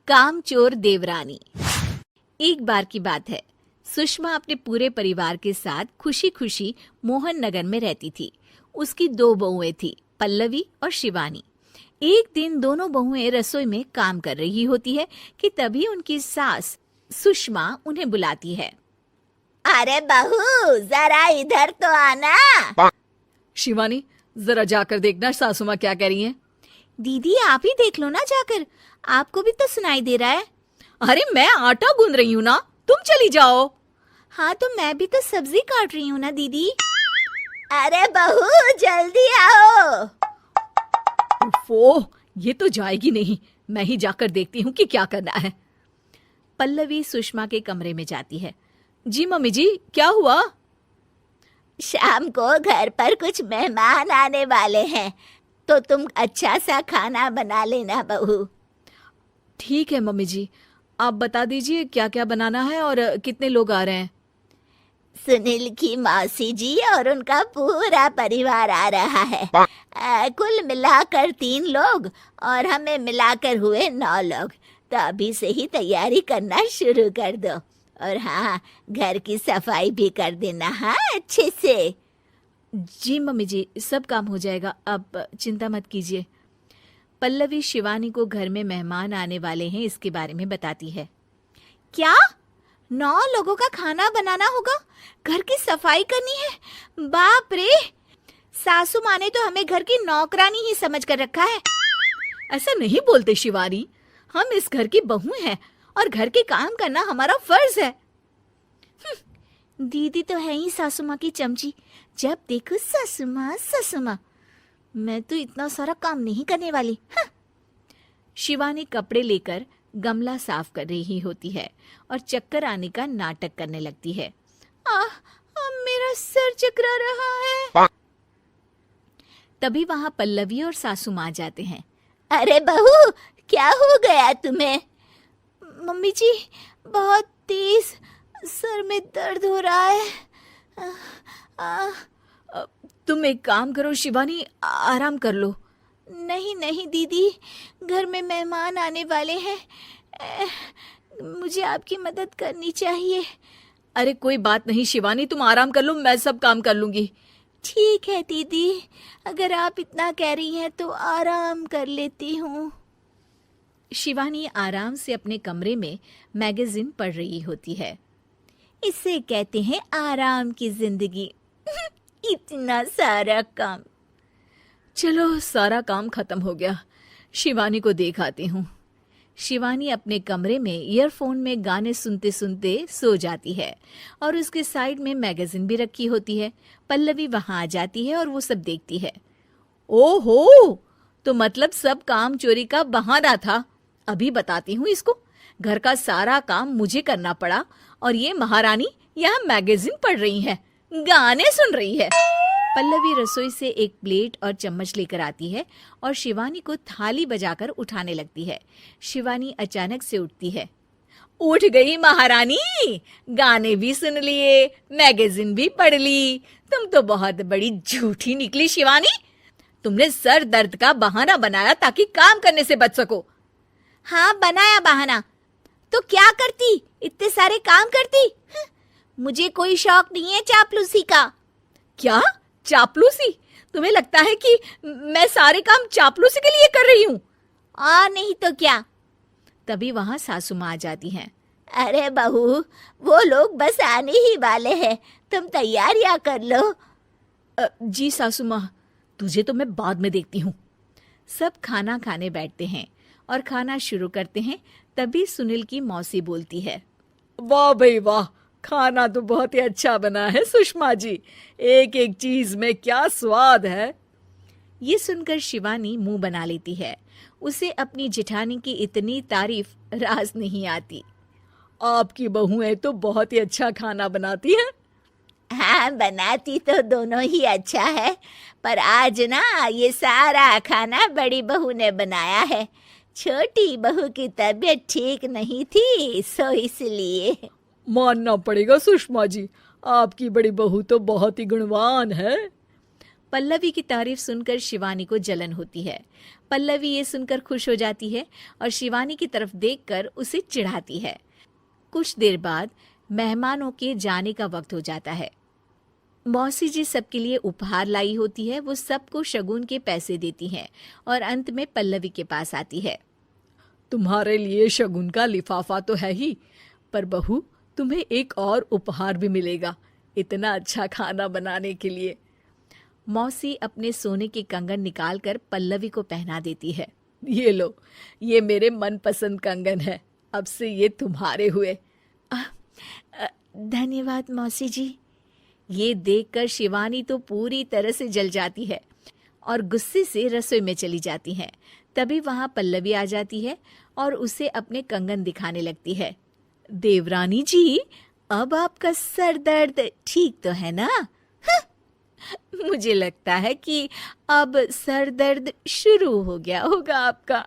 कामचोर देवरानी। एक बार की बात है, सुषमा अपने पूरे परिवार के साथ खुशी खुशी मोहन नगर में रहती थी। उसकी 2 बहुएं थी, पल्लवी और शिवानी। एक दिन दोनों बहुएं रसोई में काम कर रही होती है कि तभी उनकी सास सुषमा उन्हें बुलाती है। अरे बहू, जरा इधर तो आना। शिवानी, जरा जाकर देखना सासू माँ क्या कह रही हैं। दीदी, आप ही देख लो ना जाकर, आपको भी तो सुनाई दे रहा है। अरे मैं आटा गूंद रही हूँ ना, तुम चली जाओ। हाँ, तो मैं भी तो सब्जी काट रही हूँ ना दीदी। अरे बहू, जल्दी आओ। ओह, ये तो जाएगी नहीं। मैं ही जाकर देखती हूँ कि क्या करना है। पल्लवी सुषमा के कमरे में जाती है। जी मम्मी जी, क्या हुआ? शाम को घर पर कुछ मेहमान आने वाले हैं, तो तुम अच्छा सा खाना बना लेना बहू। ठीक है मम्मी जी, आप बता दीजिए क्या क्या बनाना है और कितने लोग आ रहे हैं। सुनील की मौसी जी और उनका पूरा परिवार आ रहा है। कुल मिलाकर 3 लोग और हमें मिलाकर हुए 9 लोग। तो अभी से ही तैयारी करना शुरू कर दो। और हाँ, घर की सफाई भी कर देना, हाँ, अच्छे से। जी मम्मी जी, सब काम हो जाएगा, आप चिंता मत कीजिए। पल्लवी शिवानी को घर में मेहमान आने वाले हैं इसके बारे में बताती है। क्या? 9 लोगों का खाना बनाना होगा, घर की सफाई करनी है? बाप रे, सासू माँ ने तो हमें घर की नौकरानी ही समझ कर रखा है। ऐसा नहीं बोलते शिवानी, हम इस घर की बहू हैं और घर के काम करना हमारा फर्ज है। दीदी तो है ही सासू माँ की चमची, जब देखो सासू माँ सासू माँ। मैं तो इतना सारा काम नहीं करने वाली। शिवानी कपड़े लेकर गमला साफ कर रही होती है और चक्कर आने का नाटक करने लगती है। मेरा सर चकरा रहा है। तभी वहां पल्लवी और सासू माँ जाते हैं। अरे बहू, क्या हो गया तुम्हें? मम्मी जी, बहुत तेज सर में दर्द हो रहा है। तुम एक काम करो शिवानी, आराम कर लो। नहीं नहीं दीदी, घर में मेहमान आने वाले हैं, मुझे आपकी मदद करनी चाहिए। अरे कोई बात नहीं शिवानी, तुम आराम कर लो, मैं सब काम कर लूंगी। ठीक है दीदी, अगर आप इतना कह रही हैं तो आराम कर लेती हूँ। शिवानी आराम से अपने कमरे में मैगजीन पढ़ रही होती है। इसे कहते हैं आराम की जिंदगी। इतना सारा काम। चलो, सारा काम खत्म हो गया, शिवानी को देख आती हूँ। शिवानी अपने कमरे में ईयरफोन में गाने सुनते सुनते सो जाती है और उसके साइड में मैगजीन भी रखी होती है। पल्लवी वहां आ जाती है और वो सब देखती है। ओहो, तो मतलब सब काम चोरी का बहाना था। अभी बताती हूँ इसको। घर का सारा काम मुझे करना पड़ा और ये महारानी यहाँ मैगजीन पढ़ रही है, गाने सुन रही है। पल्लवी रसोई से एक प्लेट और चम्मच लेकर आती है और शिवानी को थाली बजाकर उठाने लगती है। शिवानी अचानक से उठती है। उठ गई महारानी, गाने भी सुन लिए, मैगजीन भी पढ़ ली। तुम तो बहुत बड़ी झूठी निकली शिवानी। तुमने सर दर्द का बहाना बनाया ताकि काम करने से बच सको। हाँ, बनाया बहाना, तो क्या करती? इतने सारे काम करती। मुझे कोई शौक नहीं है चापलूसी का। क्या चापलूसी? तुम्हें लगता है कि मैं सारे काम चापलूसी के लिए कर रही हूँ? नहीं तो क्या। तभी वहां सासू माँ आ जाती हैं। अरे बहू, वो लोग बस आने ही वाले हैं, तुम तैयारियां कर लो। जी सासू माँ, तुझे तो मैं बाद में देखती हूँ। सब खाना खाने बैठते हैं और खाना शुरू करते हैं। तभी सुनील की मौसी बोलती है। वाह भाई वाह, खाना तो बहुत ही अच्छा बना है सुषमा जी, एक एक चीज में क्या स्वाद है। ये सुनकर शिवानी मुंह बना लेती है। उसे अपनी जेठानी की इतनी तारीफ रास नहीं आती। आपकी बहुएं तो बहुत ही अच्छा खाना बनाती हैं। हाँ, बनाती तो दोनों ही अच्छा है, पर आज ना ये सारा खाना बड़ी बहू ने बनाया है। छोटी बहू की तबीयत ठीक नहीं थी, सो इसलिए। मानना पड़ेगा सुषमा जी, आपकी बड़ी बहू तो बहुत ही गुणवान है। पल्लवी की तारीफ सुनकर शिवानी को जलन होती है। पल्लवी ये सुनकर खुश हो जाती है और शिवानी की तरफ देखकर उसे चिढ़ाती है। कुछ देर बाद मेहमानों के जाने का वक्त हो जाता है। मौसी जी सबके लिए उपहार लाई होती है। वो सबको शगुन के पैसे देती हैं और अंत में पल्लवी के पास आती है। तुम्हारे लिए शगुन का लिफाफा तो है ही, पर बहू तुम्हें एक और उपहार भी मिलेगा इतना अच्छा खाना बनाने के लिए। मौसी अपने सोने के कंगन निकालकर पल्लवी को पहना देती है। ये लो, ये मेरे मनपसंद कंगन है, अब से ये तुम्हारे हुए। धन्यवाद मौसी जी। ये देखकर शिवानी तो पूरी तरह से जल जाती है और गुस्से से रसोई में चली जाती है। तभी वहां पल्लवी आ जाती है और उसे अपने कंगन दिखाने लगती है। देवरानी जी, अब आपका सर दर्द ठीक तो है ना? मुझे लगता है कि अब सर दर्द शुरू हो गया होगा आपका।